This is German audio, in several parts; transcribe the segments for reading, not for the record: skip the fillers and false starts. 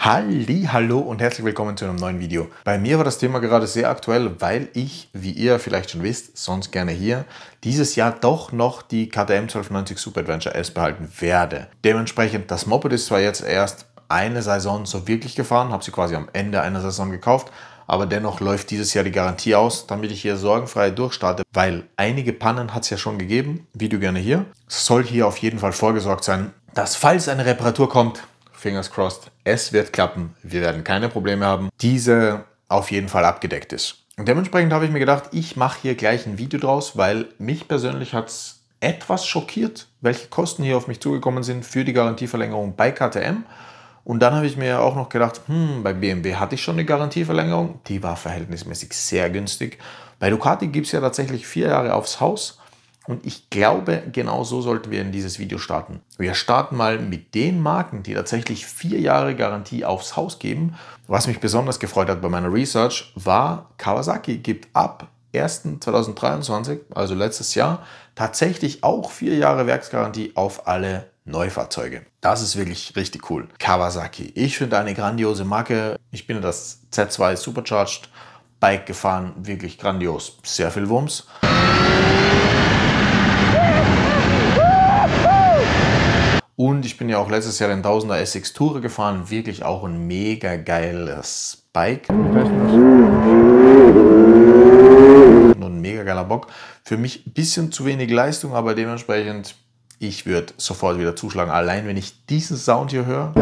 Hallo und herzlich willkommen zu einem neuen Video. Bei mir war das Thema gerade sehr aktuell, weil ich, wie ihr vielleicht schon wisst, sonst gerne hier, dieses Jahr doch noch die KTM 1290 Super Adventure S behalten werde. Dementsprechend, das Moped ist zwar jetzt erst eine Saison so wirklich gefahren, habe sie quasi am Ende einer Saison gekauft, aber dennoch läuft dieses Jahr die Garantie aus, damit ich hier sorgenfrei durchstarte, weil einige Pannen hat es ja schon gegeben, Video gerne hier. Es soll hier auf jeden Fall vorgesorgt sein, dass falls eine Reparatur kommt, Fingers crossed, es wird klappen, wir werden keine Probleme haben, diese auf jeden Fall abgedeckt ist. Und dementsprechend habe ich mir gedacht, ich mache hier gleich ein Video draus, weil mich persönlich hat es etwas schockiert, welche Kosten hier auf mich zugekommen sind für die Garantieverlängerung bei KTM. Und dann habe ich mir auch noch gedacht, bei BMW hatte ich schon eine Garantieverlängerung, die war verhältnismäßig sehr günstig. Bei Ducati gibt es ja tatsächlich 4 Jahre aufs Haus. Und ich glaube, genau so sollten wir in dieses Video starten. Wir starten mal mit den Marken, die tatsächlich 4 Jahre Garantie aufs Haus geben. Was mich besonders gefreut hat bei meiner Research war, Kawasaki gibt ab 1.2023, also letztes Jahr, tatsächlich auch 4 Jahre Werksgarantie auf alle Neufahrzeuge. Das ist wirklich richtig cool. Kawasaki, ich finde eine grandiose Marke. Ich bin das Z2 Supercharged Bike gefahren, wirklich grandios. Sehr viel Wumms. Und ich bin ja auch letztes Jahr den 1000er SX Tourer gefahren, wirklich auch ein mega geiles Bike. Und ein mega geiler Bock. Für mich ein bisschen zu wenig Leistung, aber dementsprechend, ich würde sofort wieder zuschlagen. Allein wenn ich diesen Sound hier höre,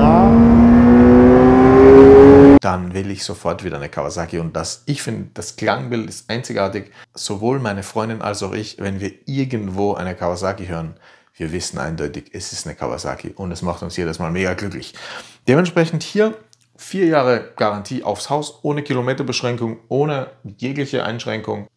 dann will ich sofort wieder eine Kawasaki. Und ich finde, das Klangbild ist einzigartig. Sowohl meine Freundin als auch ich, wenn wir irgendwo eine Kawasaki hören, wir wissen eindeutig, es ist eine Kawasaki und es macht uns jedes Mal mega glücklich. Dementsprechend hier 4 Jahre Garantie aufs Haus, ohne Kilometerbeschränkung, ohne jegliche Einschränkung.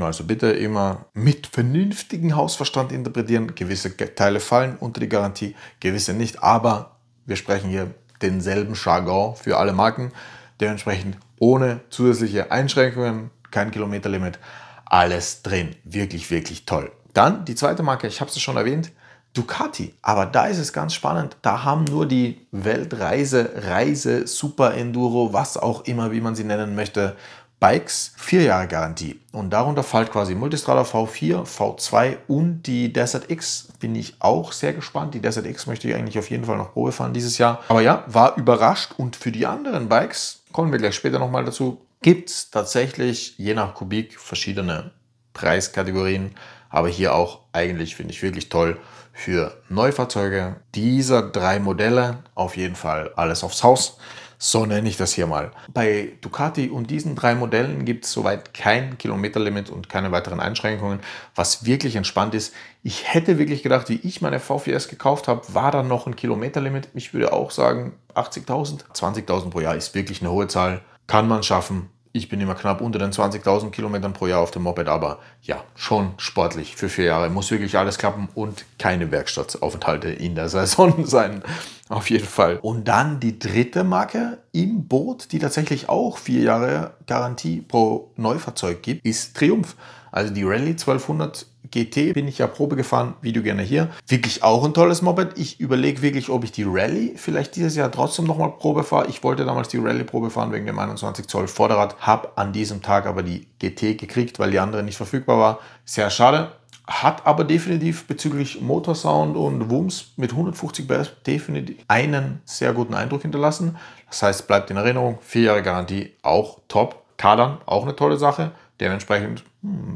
Also bitte immer mit vernünftigem Hausverstand interpretieren. Gewisse Teile fallen unter die Garantie, gewisse nicht. Aber wir sprechen hier denselben Jargon für alle Marken. Dementsprechend ohne zusätzliche Einschränkungen, kein Kilometerlimit, alles drin. Wirklich, wirklich toll. Dann die zweite Marke, ich habe es schon erwähnt, Ducati. Aber da ist es ganz spannend. Da haben nur die Weltreise, Super Enduro, was auch immer, wie man sie nennen möchte, Bikes 4 Jahre Garantie. Und darunter fällt quasi Multistrada V4, V2 und die Desert X. Bin ich auch sehr gespannt. Die Desert X möchte ich eigentlich auf jeden Fall noch Probe fahren dieses Jahr. Aber ja, war überrascht. Und für die anderen Bikes, kommen wir gleich später nochmal dazu, gibt es tatsächlich je nach Kubik verschiedene Preiskategorien. Aber hier auch eigentlich finde ich wirklich toll für Neufahrzeuge. Dieser 3 Modelle, auf jeden Fall alles aufs Haus. So nenne ich das hier mal. Bei Ducati und diesen 3 Modellen gibt es soweit kein Kilometerlimit und keine weiteren Einschränkungen, was wirklich entspannt ist. Ich hätte wirklich gedacht, wie ich meine V4S gekauft habe, war da noch ein Kilometerlimit. Ich würde auch sagen 80.000. 20.000 pro Jahr ist wirklich eine hohe Zahl. Kann man schaffen. Ich bin immer knapp unter den 20.000 Kilometern pro Jahr auf dem Moped, aber ja, schon sportlich für 4 Jahre. Muss wirklich alles klappen und keine Werkstattaufenthalte in der Saison sein. Auf jeden Fall. Und dann die dritte Marke im Boot, die tatsächlich auch 4 Jahre Garantie pro Neufahrzeug gibt, ist Triumph. Also die Rallye 1200 GT bin ich ja Probe gefahren, Video gerne hier. Wirklich auch ein tolles Moped. Ich überlege wirklich, ob ich die Rallye vielleicht dieses Jahr trotzdem nochmal Probe fahre. Ich wollte damals die Rallye Probe fahren wegen dem 21 Zoll Vorderrad. Habe an diesem Tag aber die GT gekriegt, weil die andere nicht verfügbar war. Sehr schade. Hat aber definitiv bezüglich Motorsound und Wumms mit 150 PS definitiv einen sehr guten Eindruck hinterlassen. Das heißt, bleibt in Erinnerung, 4 Jahre Garantie, auch top. Kardan, auch eine tolle Sache. Dementsprechend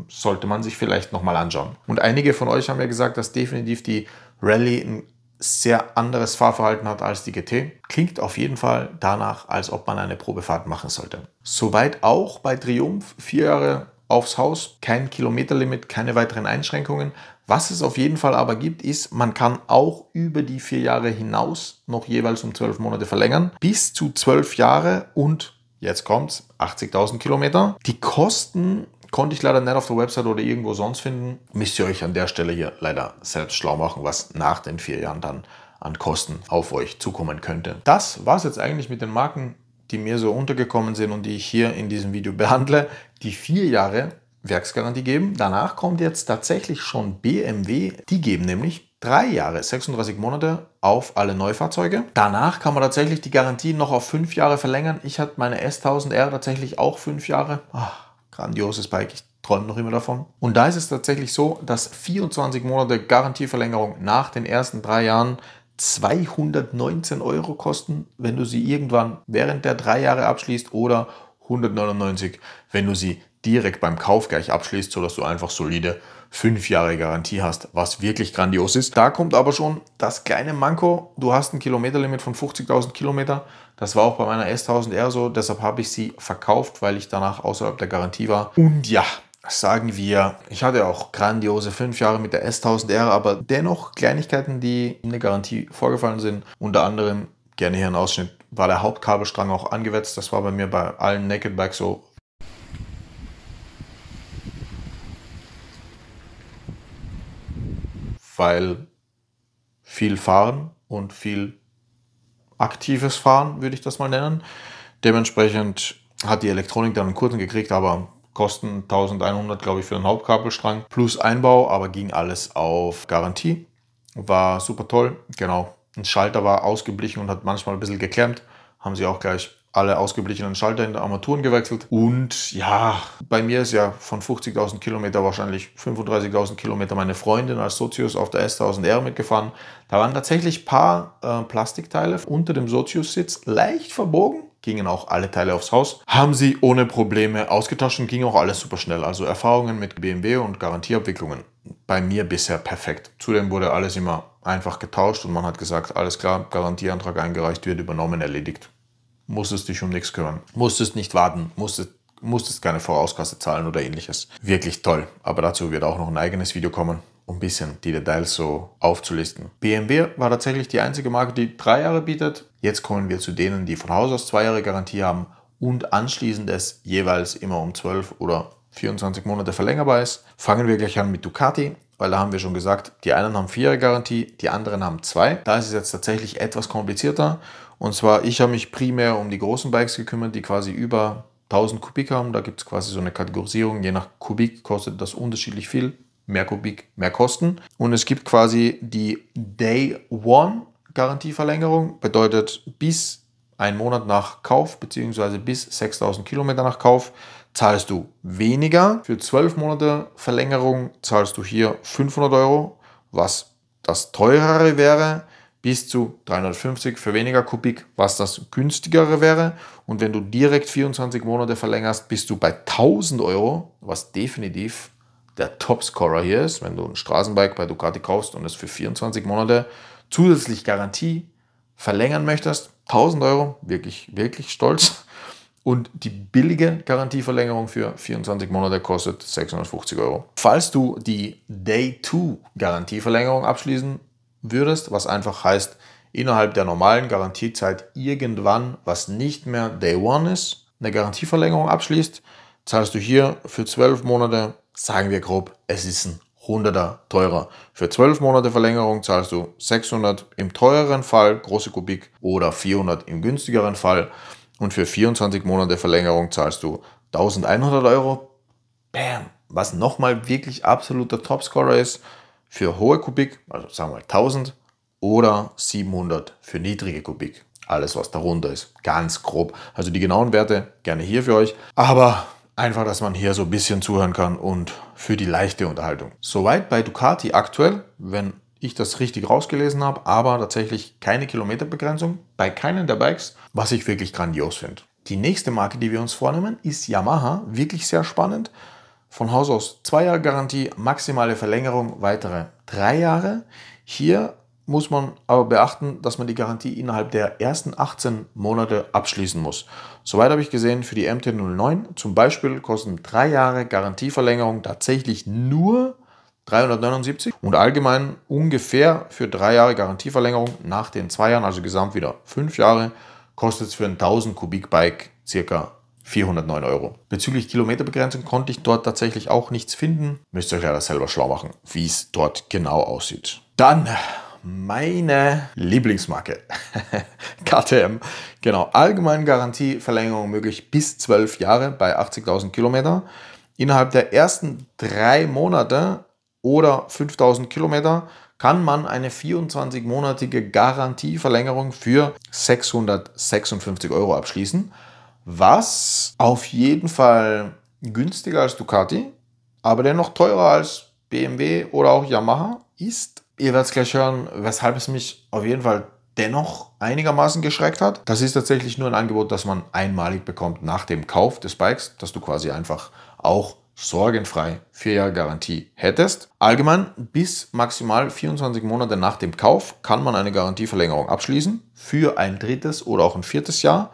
sollte man sich vielleicht nochmal anschauen. Und einige von euch haben ja gesagt, dass definitiv die Rallye ein sehr anderes Fahrverhalten hat als die GT. Klingt auf jeden Fall danach, als ob man eine Probefahrt machen sollte. Soweit auch bei Triumph, 4 Jahre aufs Haus, kein Kilometerlimit, keine weiteren Einschränkungen. Was es auf jeden Fall aber gibt, ist, man kann auch über die 4 Jahre hinaus noch jeweils um 12 Monate verlängern. Bis zu 12 Jahre und jetzt kommt's, 80.000 Kilometer. Die Kosten konnte ich leider nicht auf der Website oder irgendwo sonst finden. Müsst ihr euch an der Stelle hier leider selbst schlau machen, was nach den 4 Jahren dann an Kosten auf euch zukommen könnte. Das war es jetzt eigentlich mit den Marken, die mir so untergekommen sind und die ich hier in diesem Video behandle, die 4 Jahre Werksgarantie geben. Danach kommt jetzt tatsächlich schon BMW. Die geben nämlich 3 Jahre, 36 Monate auf alle Neufahrzeuge. Danach kann man tatsächlich die Garantie noch auf 5 Jahre verlängern. Ich hatte meine S1000R tatsächlich auch 5 Jahre. Grandioses Bike, ich träume noch immer davon. Und da ist es tatsächlich so, dass 24 Monate Garantieverlängerung nach den ersten 3 Jahren 219 € kosten, wenn du sie irgendwann während der 3 Jahre abschließt, oder 199, wenn du sie direkt beim Kauf gleich abschließt, sodass du einfach solide 5 Jahre Garantie hast, was wirklich grandios ist. Da kommt aber schon das kleine Manko. Du hast ein Kilometerlimit von 50.000 Kilometer. Das war auch bei meiner S1000R so. Deshalb habe ich sie verkauft, weil ich danach außerhalb der Garantie war. Und ja, sagen wir, ich hatte auch grandiose 5 Jahre mit der S1000R, aber dennoch Kleinigkeiten, die in der Garantie vorgefallen sind. Unter anderem, gerne hier ein Ausschnitt, war der Hauptkabelstrang auch angewetzt. Das war bei mir bei allen Naked Bikes so. Weil viel Fahren und viel aktives Fahren, würde ich das mal nennen. Dementsprechend hat die Elektronik dann einen kurzen gekriegt, aber kosten 1100, glaube ich, für den Hauptkabelstrang plus Einbau, aber ging alles auf Garantie. War super toll, genau. Ein Schalter war ausgeblichen und hat manchmal ein bisschen geklemmt. Haben sie auch gleich alle ausgeblichenen Schalter in der Armaturen gewechselt. Und ja, bei mir ist ja von 50.000 Kilometer wahrscheinlich 35.000 Kilometer meine Freundin als Sozius auf der S1000R mitgefahren. Da waren tatsächlich ein paar Plastikteile unter dem Sozius-Sitz leicht verbogen. Gingen auch alle Teile aufs Haus. Haben sie ohne Probleme ausgetauscht und ging auch alles super schnell. Also Erfahrungen mit BMW und Garantieabwicklungen bei mir bisher perfekt. Zudem wurde alles immer einfach getauscht und man hat gesagt, alles klar, Garantieantrag eingereicht, wird übernommen, erledigt. Musstest dich um nichts kümmern. Musstest nicht warten, musstest keine Vorauskasse zahlen oder ähnliches. Wirklich toll. Aber dazu wird auch noch ein eigenes Video kommen, um ein bisschen die Details so aufzulisten. BMW war tatsächlich die einzige Marke, die 3 Jahre bietet. Jetzt kommen wir zu denen, die von Haus aus 2 Jahre Garantie haben und anschließend es jeweils immer um 12 oder 24 Monate verlängerbar ist. Fangen wir gleich an mit Ducati, weil da haben wir schon gesagt, die einen haben 4 Jahre Garantie, die anderen haben 2. Da ist es jetzt tatsächlich etwas komplizierter. Und zwar, ich habe mich primär um die großen Bikes gekümmert, die quasi über 1000 Kubik haben. Da gibt es quasi so eine Kategorisierung. Je nach Kubik kostet das unterschiedlich viel. Mehr Kubik, mehr Kosten. Und es gibt quasi die Day One Garantieverlängerung. Bedeutet, bis 1 Monat nach Kauf bzw. bis 6000 Kilometer nach Kauf zahlst du weniger. Für 12 Monate Verlängerung zahlst du hier 500 €, was das teurere wäre. Bis zu 350 für weniger Kubik, was das günstigere wäre. Und wenn du direkt 24 Monate verlängerst, bist du bei 1000 €, was definitiv der Topscorer hier ist. Wenn du ein Straßenbike bei Ducati kaufst und es für 24 Monate zusätzlich Garantie verlängern möchtest, 1000 €, wirklich, wirklich stolz. Und die billige Garantieverlängerung für 24 Monate kostet 650 €. Falls du die Day 2 Garantieverlängerung abschließen würdest, was einfach heißt, innerhalb der normalen Garantiezeit irgendwann, was nicht mehr Day 1 ist, eine Garantieverlängerung abschließt, zahlst du hier für 12 Monate, sagen wir grob, es ist ein 100er teurer. Für 12 Monate Verlängerung zahlst du 600 im teureren Fall, große Kubik, oder 400 im günstigeren Fall. Und für 24 Monate Verlängerung zahlst du 1100 €. Bam! Was nochmal wirklich absoluter Topscorer ist, für hohe Kubik, also sagen wir mal 1000 oder 700 für niedrige Kubik. Alles, was darunter ist, ganz grob. Also die genauen Werte gerne hier für euch, aber einfach, dass man hier so ein bisschen zuhören kann und für die leichte Unterhaltung. Soweit bei Ducati aktuell, wenn ich das richtig rausgelesen habe, aber tatsächlich keine Kilometerbegrenzung bei keinen der Bikes, was ich wirklich grandios finde. Die nächste Marke, die wir uns vornehmen, ist Yamaha. Wirklich sehr spannend. Von Haus aus 2 Jahre Garantie, maximale Verlängerung, weitere 3 Jahre. Hier muss man aber beachten, dass man die Garantie innerhalb der ersten 18 Monate abschließen muss. Soweit habe ich gesehen, für die MT-09 zum Beispiel kosten 3 Jahre Garantieverlängerung tatsächlich nur 379 und allgemein ungefähr für 3 Jahre Garantieverlängerung nach den 2 Jahren, also gesamt wieder 5 Jahre, kostet es für ein 1000 Kubik Bike ca. 409 €. Bezüglich Kilometerbegrenzung konnte ich dort tatsächlich auch nichts finden. Müsst ihr euch leider selber schlau machen, wie es dort genau aussieht. Dann meine Lieblingsmarke, KTM. Genau, allgemeine Garantieverlängerung möglich bis 12 Jahre bei 80.000 Kilometer. Innerhalb der ersten 3 Monate oder 5.000 Kilometer kann man eine 24-monatige Garantieverlängerung für 656 Euro abschließen, was auf jeden Fall günstiger als Ducati, aber dennoch teurer als BMW oder auch Yamaha ist. Ihr werdet es gleich hören, weshalb es mich auf jeden Fall dennoch einigermaßen geschreckt hat. Das ist tatsächlich nur ein Angebot, das man einmalig bekommt nach dem Kauf des Bikes, dass du quasi einfach auch sorgenfrei 4 Jahre Garantie hättest. Allgemein bis maximal 24 Monate nach dem Kauf kann man eine Garantieverlängerung abschließen für ein drittes oder auch ein viertes Jahr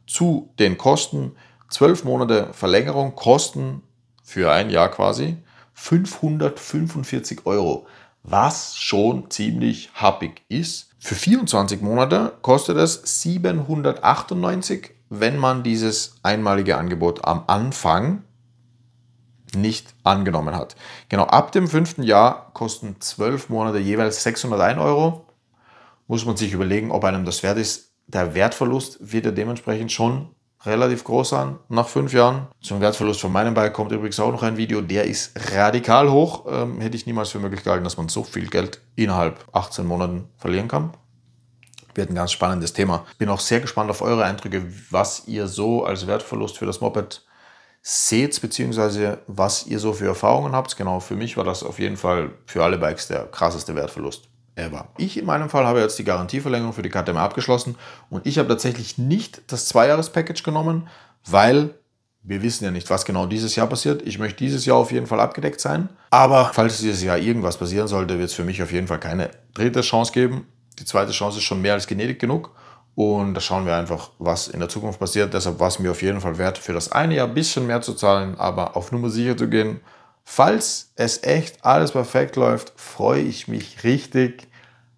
zu den Kosten. 12 Monate Verlängerung kosten für ein Jahr quasi 545 Euro, was schon ziemlich happig ist. Für 24 Monate kostet es 798, wenn man dieses einmalige Angebot am Anfang nicht angenommen hat. Genau, ab dem 5. Jahr kosten 12 Monate jeweils 601 Euro. Muss man sich überlegen, ob einem das wert ist. Der Wertverlust wird ja dementsprechend schon relativ groß sein nach 5 Jahren. Zum Wertverlust von meinem Bike kommt übrigens auch noch ein Video, der ist radikal hoch. Hätte ich niemals für möglich gehalten, dass man so viel Geld innerhalb 18 Monaten verlieren kann. Wird ein ganz spannendes Thema. Bin auch sehr gespannt auf eure Eindrücke, was ihr so als Wertverlust für das Moped seht, beziehungsweise was ihr so für Erfahrungen habt. Genau, für mich war das auf jeden Fall für alle Bikes der krasseste Wertverlust ever. Ich in meinem Fall habe jetzt die Garantieverlängerung für die KTM abgeschlossen und ich habe tatsächlich nicht das 2-Jahres-Package genommen, weil wir wissen ja nicht, was genau dieses Jahr passiert. Ich möchte dieses Jahr auf jeden Fall abgedeckt sein, aber falls dieses Jahr irgendwas passieren sollte, wird es für mich auf jeden Fall keine dritte Chance geben. Die zweite Chance ist schon mehr als gnädig genug. Und da schauen wir einfach, was in der Zukunft passiert. Deshalb war es mir auf jeden Fall wert, für das eine Jahr ein bisschen mehr zu zahlen, aber auf Nummer sicher zu gehen. Falls es echt alles perfekt läuft, freue ich mich richtig,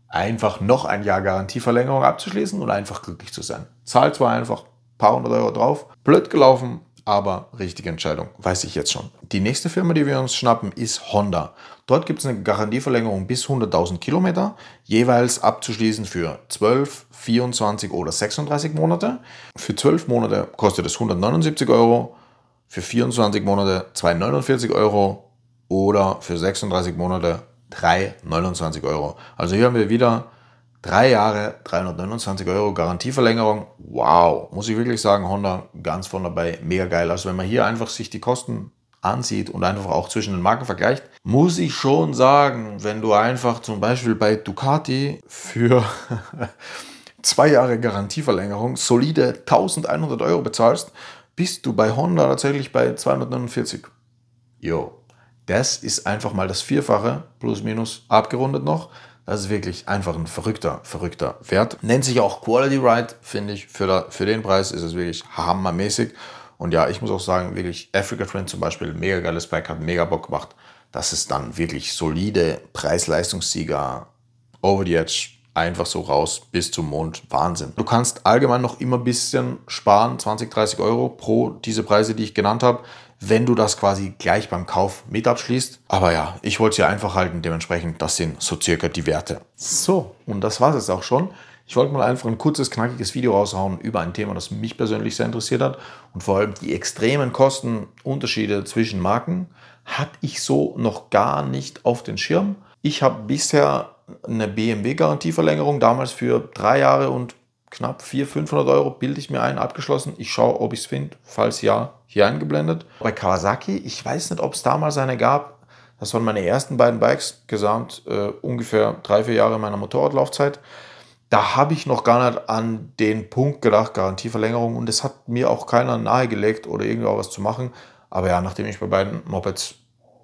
einfach noch ein Jahr Garantieverlängerung abzuschließen und einfach glücklich zu sein. Zahlt zwar einfach ein paar hundert Euro drauf, blöd gelaufen, aber richtige Entscheidung, weiß ich jetzt schon. Die nächste Firma, die wir uns schnappen, ist Honda. Dort gibt es eine Garantieverlängerung bis 100.000 Kilometer, jeweils abzuschließen für 12, 24 oder 36 Monate. Für 12 Monate kostet es 179 Euro, für 24 Monate 249 Euro oder für 36 Monate 329 Euro. Also hier haben wir wieder 3 Jahre, 329 Euro Garantieverlängerung. Wow, muss ich wirklich sagen, Honda ganz vorne dabei, mega geil. Also wenn man hier einfach sich die Kosten ansieht und einfach auch zwischen den Marken vergleicht, muss ich schon sagen, wenn du einfach zum Beispiel bei Ducati für 2 Jahre Garantieverlängerung solide 1100 Euro bezahlst, bist du bei Honda tatsächlich bei 249. Jo, das ist einfach mal das Vierfache, plus minus abgerundet noch. Das ist wirklich einfach ein verrückter Wert. Nennt sich auch Quality Ride, finde ich. Für den Preis ist es wirklich hammermäßig. Und ja, ich muss auch sagen, wirklich Africa Twin zum Beispiel, mega geiles Bike, hat mega Bock gemacht. Das ist dann wirklich solide Preis-Leistungssieger, over the edge, einfach so raus bis zum Mond. Wahnsinn. Du kannst allgemein noch immer ein bisschen sparen, 20, 30 Euro pro diese Preise, die ich genannt habe, wenn du das quasi gleich beim Kauf mit abschließt. Aber ja, ich wollte es ja einfach halten, dementsprechend, das sind so circa die Werte. So, und das war es jetzt auch schon. Ich wollte mal einfach ein kurzes, knackiges Video raushauen über ein Thema, das mich persönlich sehr interessiert hat. Und vor allem die extremen Kostenunterschiede zwischen Marken hatte ich so noch gar nicht auf den Schirm. Ich habe bisher eine BMW-Garantieverlängerung, damals für 3 Jahre und knapp 400, 500 Euro, bilde ich mir ein, abgeschlossen. Ich schaue, ob ich es finde. Falls ja, hier eingeblendet. Bei Kawasaki, ich weiß nicht, ob es damals eine gab. Das waren meine ersten beiden Bikes, gesamt ungefähr 3, 4 Jahre meiner Motorradlaufzeit. Da habe ich noch gar nicht an den Punkt gedacht, Garantieverlängerung. Und es hat mir auch keiner nahegelegt oder irgendwas zu machen. Aber ja, nachdem ich bei beiden Mopeds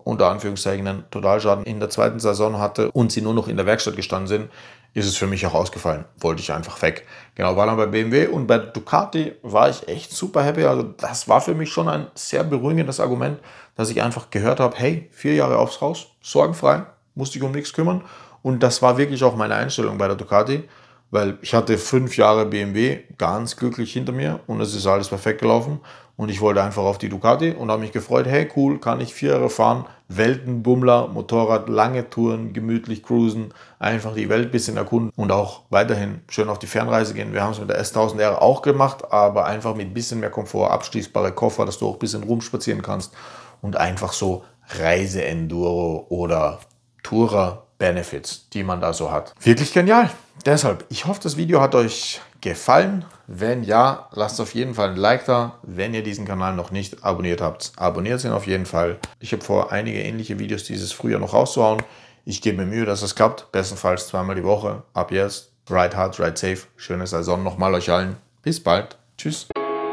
unter Anführungszeichen einen Totalschaden in der zweiten Saison hatte und sie nur noch in der Werkstatt gestanden sind, ist es für mich auch ausgefallen. Wollte ich einfach weg. Genau, war dann bei BMW und bei Ducati war ich echt super happy. Also das war für mich schon ein sehr beruhigendes Argument, dass ich einfach gehört habe, hey, 4 Jahre aufs Haus, sorgenfrei, musste ich um nichts kümmern. Und das war wirklich auch meine Einstellung bei der Ducati, weil ich hatte 5 Jahre BMW ganz glücklich hinter mir und es ist alles perfekt gelaufen. Und ich wollte einfach auf die Ducati und habe mich gefreut, hey cool, kann ich 4 Jahre fahren, Weltenbummler, Motorrad, lange Touren, gemütlich cruisen, einfach die Welt ein bisschen erkunden und auch weiterhin schön auf die Fernreise gehen. Wir haben es mit der S1000R auch gemacht, aber einfach mit ein bisschen mehr Komfort, abschließbare Koffer, dass du auch ein bisschen rumspazieren kannst und einfach so Reise-Enduro oder Tourer Benefits, die man da so hat. Wirklich genial. Deshalb, ich hoffe, das Video hat euch gefallen. Wenn ja, lasst auf jeden Fall ein Like da. Wenn ihr diesen Kanal noch nicht abonniert habt, abonniert ihn auf jeden Fall. Ich habe vor, einige ähnliche Videos dieses Frühjahr noch rauszuhauen. Ich gebe mir Mühe, dass es klappt. Bestenfalls zweimal die Woche. Ab jetzt. Ride hard, ride safe. Schöne Saison nochmal euch allen. Bis bald. Tschüss.